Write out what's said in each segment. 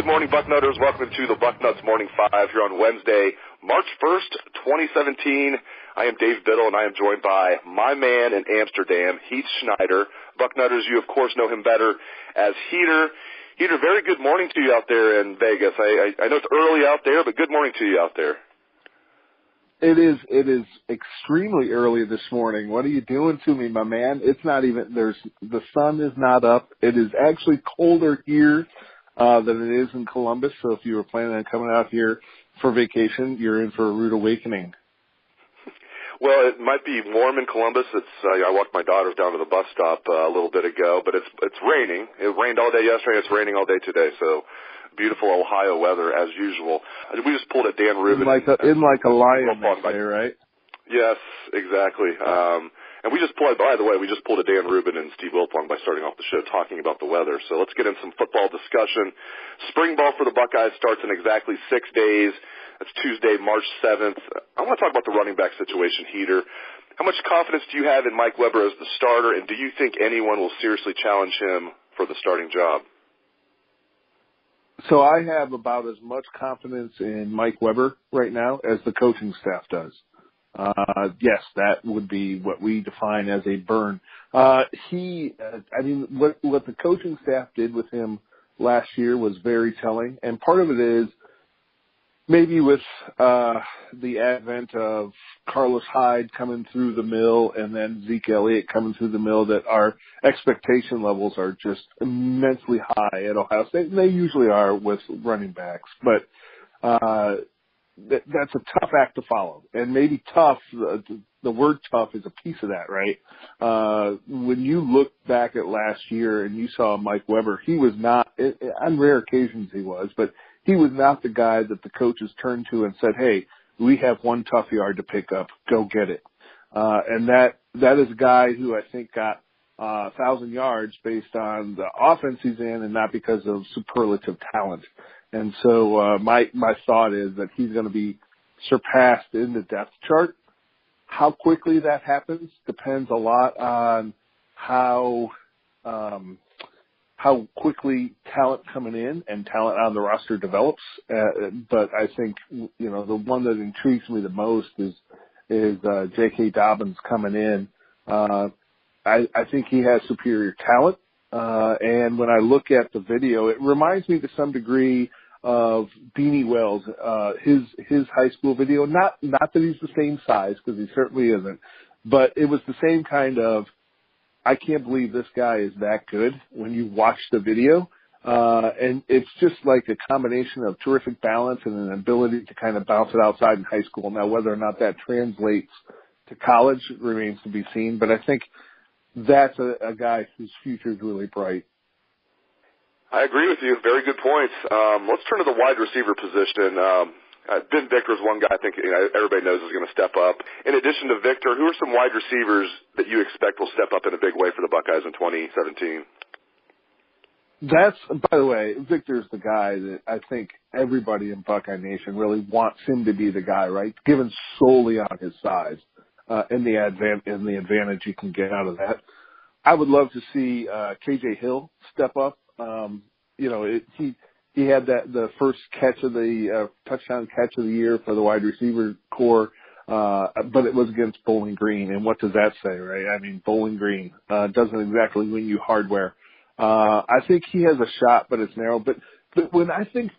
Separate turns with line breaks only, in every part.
morning, Bucknutters. Welcome to the Bucknuts Morning 5 here on Wednesday, March 1st, 2017. I am Dave Biddle, and I am joined by my man in Amsterdam, Heath Schneider. Bucknutters, you, of course, know him better as Heater. Heater, very good morning to you out there in Vegas. I know it's early out there, but good morning to you out there.
It is extremely early this morning. What are you doing to me, my man? It's not even, the sun is not up. It is actually colder here than it is in Columbus. So if you were planning on coming out here for vacation, you're in for a rude awakening.
Well, it might be warm in Columbus. I walked my daughters down to the bus stop a little bit ago, but it's raining. It rained all day yesterday. It's raining all day today. So beautiful Ohio weather as usual. We just pulled at Dan Rubin.
In like a lion, they say, right?
Yes, exactly. And we just pulled, by the way, we just pulled a Dan Rubin and Steve Wilpong by starting off the show talking about the weather. So let's get in some football discussion. Spring ball for the Buckeyes starts in exactly 6 days. That's Tuesday, March 7th. I want to talk about the running back situation, Heater. How much confidence do you have in Mike Weber as the starter, and do you think anyone will seriously challenge him for the starting job?
So I have about as much confidence in Mike Weber right now as the coaching staff does. Yes, that would be what we define as a burn. What the coaching staff did with him last year was very telling, and part of it is maybe with the advent of Carlos Hyde coming through the mill and then Zeke Elliott coming through the mill, that our expectation levels are just immensely high at Ohio State, and they usually are with running backs. But that's a tough act to follow. And maybe tough, the word tough is a piece of that, right? When you look back at last year and you saw Mike Weber, he was not, on rare occasions he was, but he was not the guy that the coaches turned to and said, hey, we have one tough yard to pick up. Go get it. And that is a guy who I think got 1,000 yards based on the offense he's in and not because of superlative talent. And so my thought is that he's going to be surpassed in the depth chart. How quickly that happens depends a lot on how quickly talent coming in and talent on the roster develops. But I think, the one that intrigues me the most is J.K. Dobbins coming in. I think he has superior talent. And when I look at the video, it reminds me to some degree of Beanie Wells, his high school video. Not that he's the same size, because he certainly isn't, but it was the same kind of, I can't believe this guy is that good when you watch the video. And it's just like a combination of terrific balance and an ability to kind of bounce it outside in high school. Now, whether or not that translates to college remains to be seen, but I think that's a guy whose future is really bright.
I agree with you. Very good points. Let's turn to the wide receiver position. Ben Victor's one guy I think everybody knows is going to step up. In addition to Victor, who are some wide receivers that you expect will step up in a big way for the Buckeyes in 2017?
By the way, Victor's the guy that I think everybody in Buckeye Nation really wants him to be the guy, right? Given solely on his size. And the advantage you can get out of that. I would love to see KJ Hill step up. He had the first catch of the touchdown catch of the year for the wide receiver core, but it was against Bowling Green. And what does that say, right? I mean, Bowling Green doesn't exactly win you hardware. I think he has a shot, but it's narrow. But when I think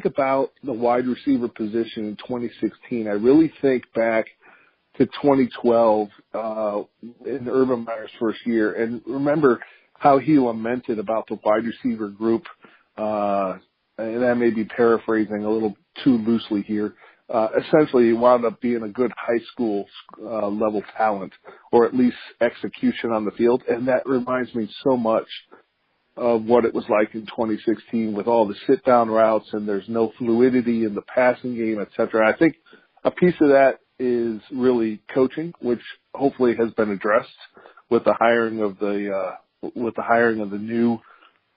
about the wide receiver position in 2016, I really think back to 2012 in Urban Meyer's first year, and remember how he lamented about the wide receiver group, and I may be paraphrasing a little too loosely here. Essentially, he wound up being a good high school level talent, or at least execution on the field, and that reminds me so much of what it was like in 2016 with all the sit-down routes, and there's no fluidity in the passing game, et cetera. I think a piece of that is really coaching, which hopefully has been addressed with the hiring of the new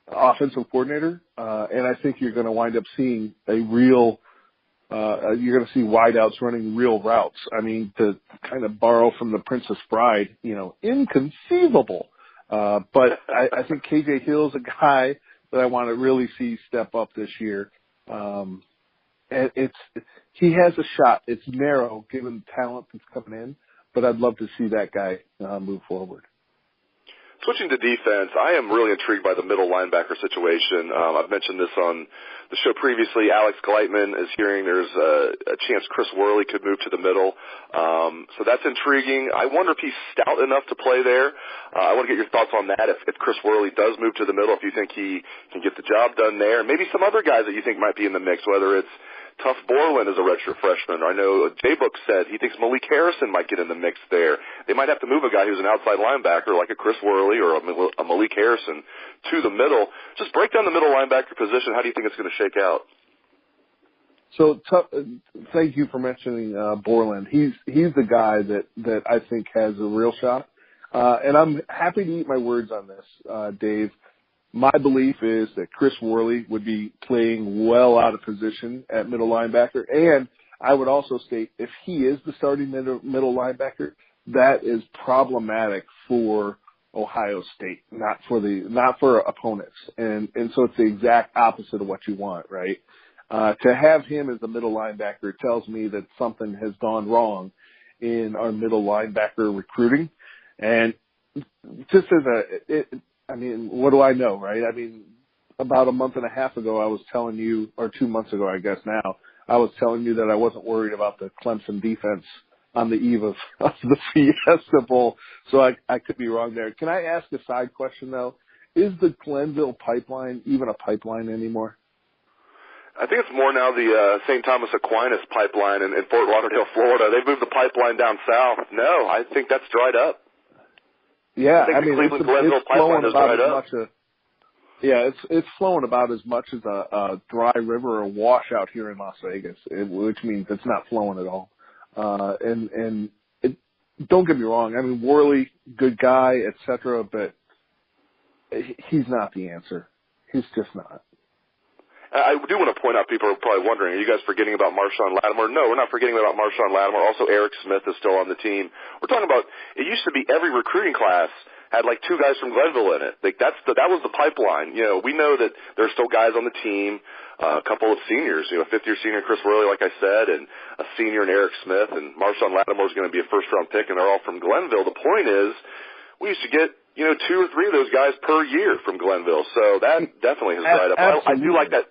offensive coordinator. And I think you're going to wind up seeing you're going to see wideouts running real routes. I mean, to kind of borrow from the Princess Bride, inconceivable. But I think KJ Hill's a guy that I want to really see step up this year. He has a shot. It's narrow given the talent that's coming in, but I'd love to see that guy move forward.
Switching to defense, I am really intrigued by the middle linebacker situation. I've mentioned this on the show previously. Alex Gleitman is hearing there's a chance Chris Worley could move to the middle. So that's intriguing. I wonder if he's stout enough to play there. I want to get your thoughts on that. If Chris Worley does move to the middle, if you think he can get the job done there. Maybe some other guys that you think might be in the mix, whether it's Tough Borland is a redshirt freshman. I know J-Book said he thinks Malik Harrison might get in the mix there. They might have to move a guy who's an outside linebacker like a Chris Worley or a Malik Harrison to the middle. Just break down the middle linebacker position. How do you think it's going to shake out?
So thank you for mentioning Borland. He's the guy that I think has a real shot. And I'm happy to eat my words on this, Dave. My belief is that Chris Worley would be playing well out of position at middle linebacker. And I would also state if he is the starting middle linebacker, that is problematic for Ohio State, not for opponents. And so it's the exact opposite of what you want, right? To have him as the middle linebacker tells me that something has gone wrong in our middle linebacker recruiting. And just as what do I know, right? I mean, about a month and a half ago, I was telling you, or 2 months ago, I guess now, I was telling you that I wasn't worried about the Clemson defense on the eve of the Fiesta Bowl. So I could be wrong there. Can I ask a side question, though? Is the Glenville pipeline even a pipeline anymore?
I think it's more now the St. Thomas Aquinas pipeline in Fort Lauderdale, Florida. They've moved the pipeline down south. No, I think that's dried up.
Yeah,
I mean, it's flowing about as much
it's flowing about as much as a dry river or washout here in Las Vegas, which means it's not flowing at all. Don't get me wrong. I mean, Worley, good guy, etc., but he's not the answer. He's just not.
I do want to point out, people are probably wondering, are you guys forgetting about Marshawn Lattimore? No, we're not forgetting about Marshawn Lattimore. Also, Eric Smith is still on the team. We're talking about, it used to be every recruiting class had like two guys from Glenville in it. Like that was the pipeline. You know, we know that there's still guys on the team, a couple of seniors, fifth-year senior Chris Worley, like I said, and a senior in Eric Smith, and Marshawn Lattimore is going to be a first-round pick, and they're all from Glenville. The point is, we used to get, 2 or 3 of those guys per year from Glenville, so that definitely has dried up. I do like that.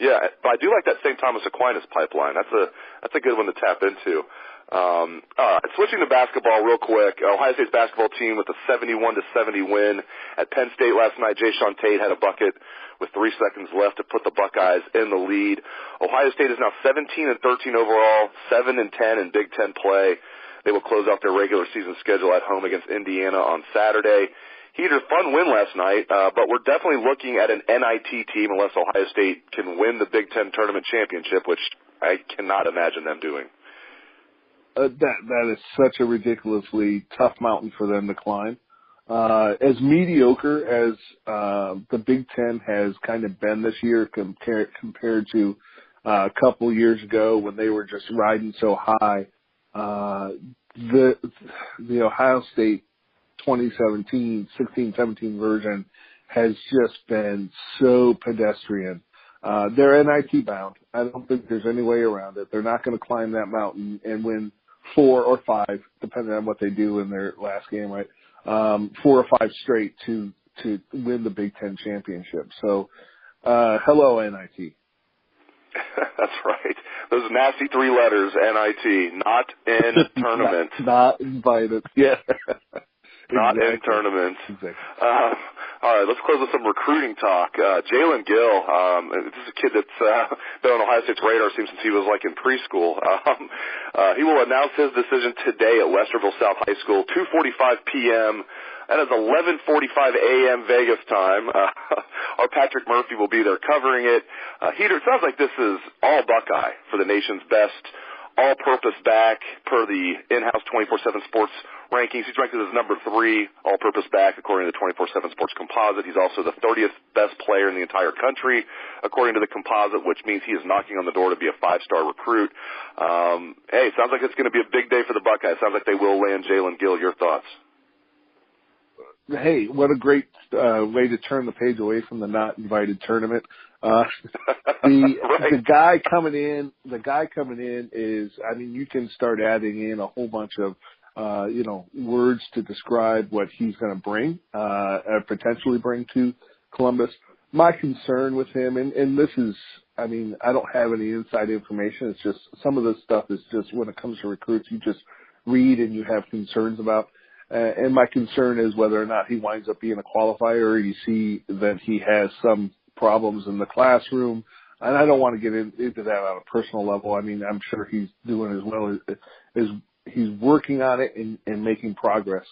Yeah, but I do like that St. Thomas Aquinas pipeline. That's a good one to tap into. All right, switching to basketball real quick. Ohio State's basketball team with a 71-70 win at Penn State last night. Jayshawn Tate had a bucket with 3 seconds left to put the Buckeyes in the lead. Ohio State is now 17-13 overall, 7-10 in Big Ten play. They will close out their regular season schedule at home against Indiana on Saturday. Heater, fun win last night, but we're definitely looking at an NIT team unless Ohio State can win the Big Ten tournament championship, which I cannot imagine them doing.
That is such a ridiculously tough mountain for them to climb. As mediocre as the Big Ten has kind of been this year compared to a couple years ago when they were just riding so high, the Ohio State 2017, 16-17 version has just been so pedestrian. They're NIT bound. I don't think there's any way around it. They're not going to climb that mountain and win 4 or 5, depending on what they do in their last game, right? 4 or 5 straight to win the Big Ten championship. So, hello, NIT.
That's right. Those nasty 3 letters, NIT, not in tournament.
Not invited. Yeah.
Not
exactly.
in tournaments.
Exactly.
All right, let's close with some recruiting talk. Jaelen Gill, this is a kid that's been on Ohio State's radar since he was like in preschool. He will announce his decision today at Westerville South High School, 2:45 p.m. That is 11:45 a.m. Vegas time. Our Patrick Murphy will be there covering it. Heater, it sounds like this is all Buckeye for the nation's best all-purpose back per the in-house 24/7 Sports rankings. He's ranked as number 3 all-purpose back according to the 24/7 Sports composite. He's also the 30th best player in the entire country according to the composite, which means he is knocking on the door to be a 5-star recruit. Hey, sounds like it's going to be a big day for the Buckeyes. Sounds like they will land Jaelen Gill. Your thoughts?
hey, what a great way to turn the page away from the not invited tournament. Right. The guy coming in is, I mean, you can start adding in a whole bunch of, words to describe what he's going to bring, potentially bring to Columbus. My concern with him, and this is, I mean, I don't have any inside information. It's just some of this stuff is just when it comes to recruits, you just read and you have concerns about. And my concern is whether or not he winds up being a qualifier, or you see that he has some problems in the classroom. And I don't want to get into that on a personal level. I mean, I'm sure he's doing as well as he's working on it and making progress.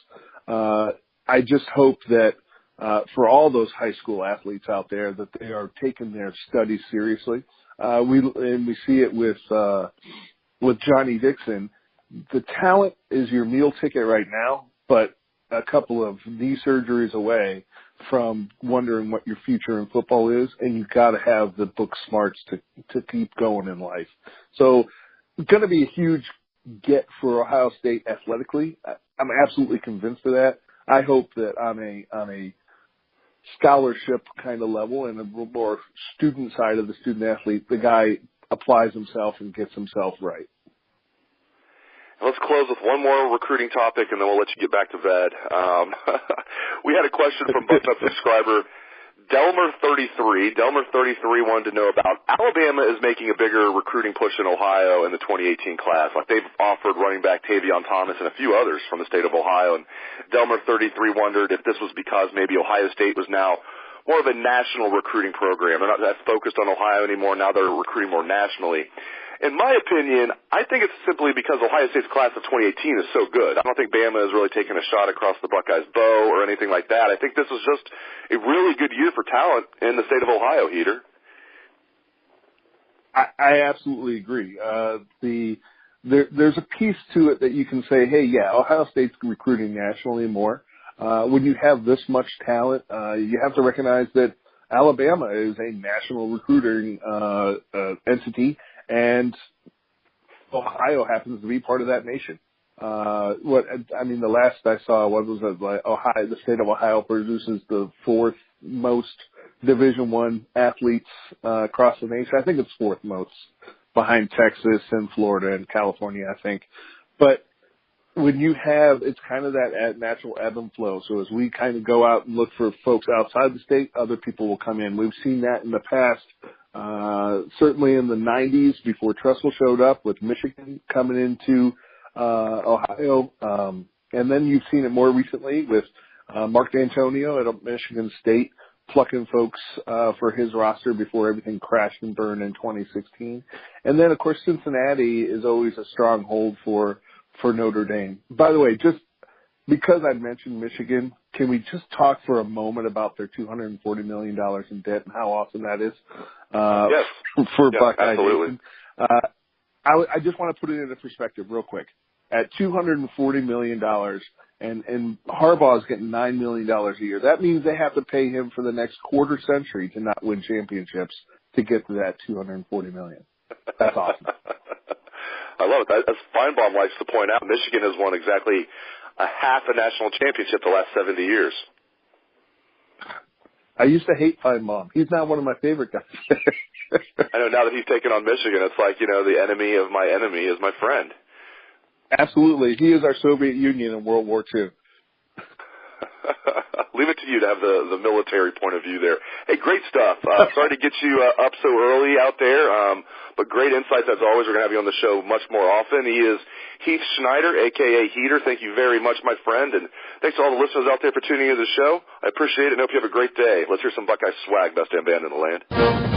I just hope that for all those high school athletes out there that they are taking their studies seriously. We see it with Johnny Dixon. The talent is your meal ticket right now, but a couple of knee surgeries away from wondering what your future in football is, and you've got to have the book smarts to keep going in life. So it's going to be a huge get for Ohio State athletically. I'm absolutely convinced of that. I hope that on a scholarship kind of level and a more student side of the student athlete, the guy applies himself and gets himself right.
Let's close with one more recruiting topic, and then we'll let you get back to bed. We had a question from Bucknuts subscriber Delmer33. Delmer33 wanted to know about Alabama is making a bigger recruiting push in Ohio in the 2018 class. Like they've offered running back Tavion Thomas and a few others from the state of Ohio. And Delmer33 wondered if this was because maybe Ohio State was now more of a national recruiting program. They're not that focused on Ohio anymore. Now they're recruiting more nationally. In my opinion, I think it's simply because Ohio State's class of 2018 is so good. I don't think Bama is really taking a shot across the Buckeyes' bow or anything like that. I think this is just a really good year for talent in the state of Ohio, Heater.
I absolutely agree. There's a piece to it that you can say, hey, yeah, Ohio State's recruiting nationally more. When you have this much talent, you have to recognize that Alabama is a national recruiting entity. And Ohio happens to be part of that nation. The last I saw, what was it? Like Ohio, the state of Ohio produces the fourth most Division I athletes across the nation. I think it's fourth most, behind Texas and Florida and California, I think. But when you have, it's kind of that natural ebb and flow. So as we kind of go out and look for folks outside the state, other people will come in. We've seen that in the past. Certainly in the 90s before Tressel showed up with Michigan coming into Ohio. And then you've seen it more recently with Mark D'Antonio at Michigan State plucking folks for his roster before everything crashed and burned in 2016. And then, of course, Cincinnati is always a stronghold for Notre Dame. By the way, just because I mentioned Michigan, can we just talk for a moment about their $240 million in debt and how awesome that is?
Yes.
For Buckeye.
Absolutely.
I just want to put it into perspective real quick. At $240 million, and Harbaugh's getting $9 million a year, that means they have to pay him for the next quarter century to not win championships to get to that $240 million. That's awesome.
I love it. As Feinbaum likes to point out, Michigan has won exactly a half a national championship the last 70 years.
I used to hate Feinbaum. He's now one of my favorite guys.
I know now that he's taken on Michigan, it's like, the enemy of my enemy is my friend.
Absolutely. He is our Soviet Union in World War II.
Leave it to you to have the military point of view there. Hey, great stuff. Sorry to get you up so early out there, but great insights as always. We're going to have you on the show much more often. He is Heath Schneider, a.k.a. Heater. Thank you very much, my friend, and thanks to all the listeners out there for tuning into the show. I appreciate it and hope you have a great day. Let's hear some Buckeye swag, best damn band in the land.